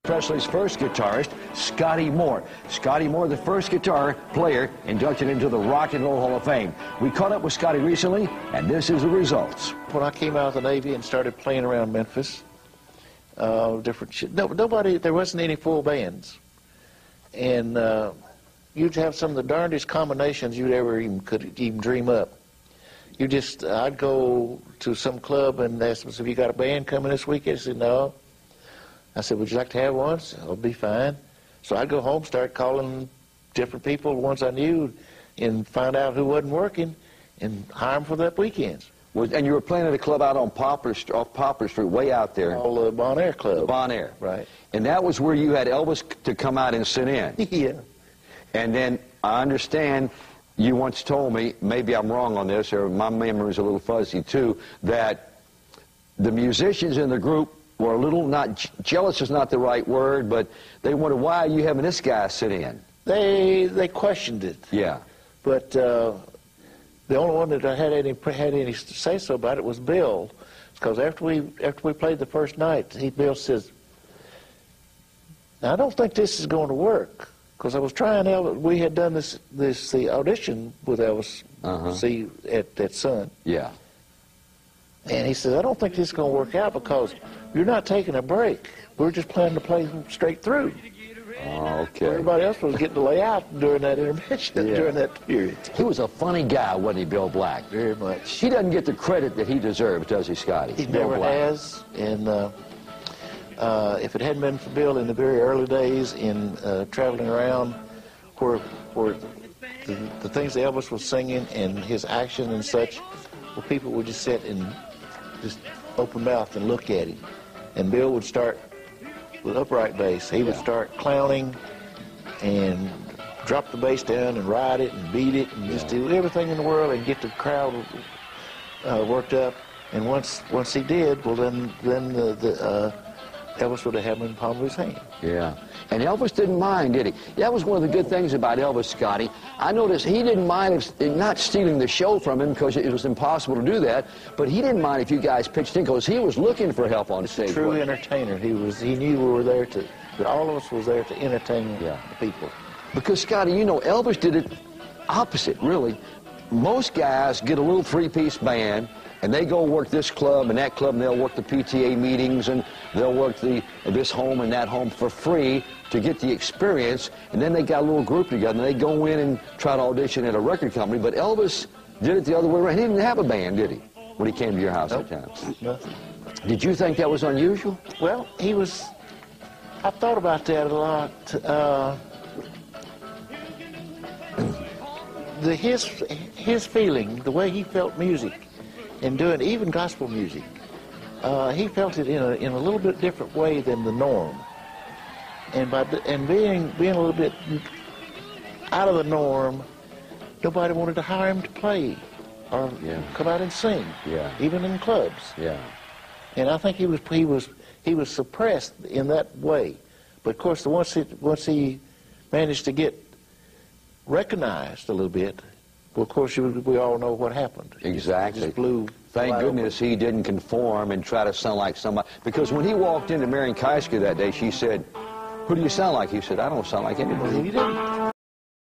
Presley's first guitarist, Scotty Moore. Scotty Moore, the first guitar player inducted into the Rock and Roll Hall of Fame. We caught up with Scotty recently, and this is the results. When I came out of the Navy and started playing around Memphis, different shit. Nobody, there wasn't any full bands, and you'd have some of the darndest combinations you'd ever could even dream up. I'd go to some club and ask them, "Have you got a band coming this weekend?" I said, "No." I said, "Would you like to have one?" Said, "I'll be fine." So I'd go home, start calling different people, the ones I knew, and find out who wasn't working, and hire them for that weekends. And you were playing at a club out on off Poplar Street, way out there. Called the Bon Air Club. The Bon Air. Right. And that was where you had Elvis to come out and sit in. Yeah. And then I understand you once told me, maybe I'm wrong on this, or my memory's a little fuzzy too, that the musicians in the group were a little, not jealous is not the right word, but they wondered, why are you having this guy sit in? They questioned it. Yeah. But the only one that had any say so about it was Bill, because after we played the first night, Bill says, "Now, I don't think this is going to work," because I was trying Elvis. We had done the audition with Elvis. See at Sun. Yeah. And he says, "I don't think this is going to work out because you're not taking a break. We're just planning to play straight through." Okay. Everybody else was getting to lay out during that intermission, during that period. He was a funny guy, wasn't he, Bill Black? Very much. He doesn't get the credit that he deserves, does he, Scotty? He never has. And if it hadn't been for Bill in the very early days in traveling around where the things that Elvis was singing and his action and such, where people would just sit and just open mouth and look at him. And Bill would start with upright bass. He would start clowning and drop the bass down and ride it and beat it and just do everything in the world and get the crowd worked up. And once he did, well, then Elvis would have had him in the palm of his hand. Yeah. And Elvis didn't mind, did he? That was one of the good things about Elvis, Scotty. I noticed he didn't mind not stealing the show from him because it was impossible to do that, but he didn't mind if you guys pitched in because he was looking for help on stage. True entertainer. He knew we were there that all of us was there to entertain the people. Because, Scotty, you know, Elvis did it opposite, really. Most guys get a little three-piece band, and they go work this club and that club, and they'll work the PTA meetings, and they'll work this home and that home for free to get the experience, and then they got a little group together, and they go in and try to audition at a record company. But Elvis did it the other way around. He didn't have a band, did he, when he came to your house that time? Nothing. Did you think that was unusual? Well, I thought about that a lot. His feeling, the way he felt music, and doing even gospel music, he felt it in a little bit different way than the norm. And being a little bit out of the norm, nobody wanted to hire him to play or come out and sing, even in clubs. Yeah. And I think he was suppressed in that way. But of course, once he managed to get recognized a little bit, well, of course, we all know what happened. Exactly. He just blew. Thank goodness he didn't conform and try to sound like somebody. Because when he walked into Marion Keisker that day, she said, "Who do you sound like?" He said, "I don't sound like anybody." He didn't.